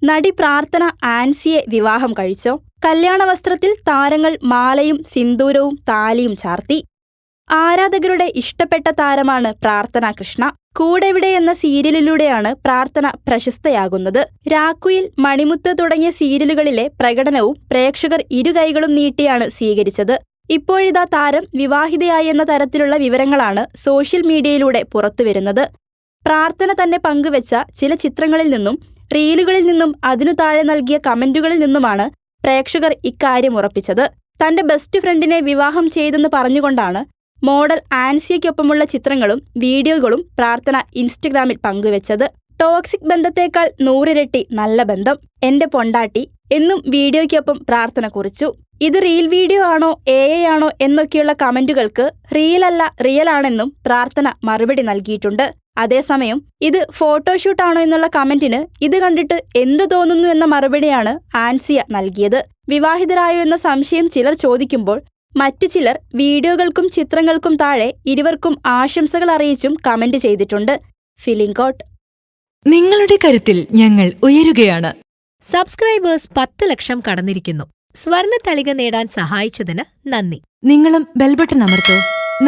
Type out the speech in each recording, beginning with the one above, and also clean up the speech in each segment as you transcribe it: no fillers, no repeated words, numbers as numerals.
നടി പ്രാർത്ഥന ആൻസിയെ വിവാഹം കഴിച്ചോ? കല്യാണ വസ്ത്രത്തിൽ താരങ്ങൾ മാലയും സിന്ദൂരവും താലിയും ചാർത്തി. ആരാധകരുടെ ഇഷ്ടപ്പെട്ട താരമാണ് പ്രാർത്ഥന കൃഷ്ണ. കൂടെവിടെ എന്ന സീരിയലിലൂടെയാണ് പ്രാർത്ഥന പ്രശസ്തയാകുന്നത്. രാക്കുയിൽ, മണിമുത്ത് തുടങ്ങിയ സീരിയലുകളിലെ പ്രകടനവും പ്രേക്ഷകർ ഇരുകൈകളും നീട്ടിയാണ് സ്വീകരിച്ചത്. ഇപ്പോഴിതാ താരം വിവാഹിതയായി എന്ന തരത്തിലുള്ള വിവരങ്ങളാണ് സോഷ്യൽ മീഡിയയിലൂടെ പുറത്തുവരുന്നത്. പ്രാർത്ഥന തന്നെ പങ്കുവെച്ച ചില ചിത്രങ്ങളിൽ നിന്നും റീലുകളിൽ നിന്നും അതിനു താഴെ നൽകിയ കമന്റുകളിൽ നിന്നുമാണ് പ്രേക്ഷകർ ഇക്കാര്യം ഉറപ്പിച്ചത്. തന്റെ ബെസ്റ്റ് ഫ്രണ്ടിനെ വിവാഹം ചെയ്തെന്ന് പറഞ്ഞുകൊണ്ടാണ് മോഡൽ ആൻസിയയ്ക്കൊപ്പമുള്ള ചിത്രങ്ങളും വീഡിയോകളും പ്രാർത്ഥന ഇൻസ്റ്റഗ്രാമിൽ പങ്കുവെച്ചത്. ടോക്സിക് ബന്ധത്തേക്കാൾ 100 ഇരട്ടി നല്ല ബന്ധം, എന്റെ പൊണ്ടാട്ടി എന്നും വീഡിയോയ്ക്കൊപ്പം പ്രാർത്ഥന കുറിച്ചു. ഇത് റീൽ വീഡിയോ ആണോ AI ആണോ എന്നൊക്കെയുള്ള കമന്റുകൾക്ക് റീലല്ല റിയൽ ആണെന്നും പ്രാർത്ഥന മറുപടി നൽകിയിട്ടുണ്ട്. അതേസമയം ഇത് ഫോട്ടോഷൂട്ട് ആണോ എന്നുള്ള കമന്റിന് ഇത് കണ്ടിട്ട് എന്തു തോന്നുന്നു എന്ന മറുപടിയാണ് ആൻസിയ നൽകിയത്. വിവാഹിതരായോ എന്ന സംശയം ചിലർ ചോദിക്കുമ്പോൾ മറ്റു ചിലർ വീഡിയോകൾക്കും ചിത്രങ്ങൾക്കും താഴെ ഇരുവർക്കും ആശംസകൾ അറിയിച്ചും കമന്റ് ചെയ്തിട്ടുണ്ട്. ഫിലിംകോട്ട്. നിങ്ങളുടെ കരുത്തിൽ ഞങ്ങൾ ഉയരുകയാണ്. സബ്സ്ക്രൈബേഴ്സ് 10 ലക്ഷം കടന്നിരിക്കുന്നു. സ്വർണ തളിക നേടാൻ സഹായിച്ചതിന് നന്ദി. നിങ്ങളും ബെൽബട്ടൺ അമർത്തോ.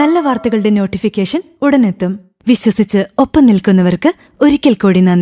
നല്ല വാർത്തകളുടെ നോട്ടിഫിക്കേഷൻ ഉടനെത്തും. വിശ്വസിച്ച് ഒപ്പം നിൽക്കുന്നവർക്ക് ഒരിക്കൽ കൂടി നന്ദി.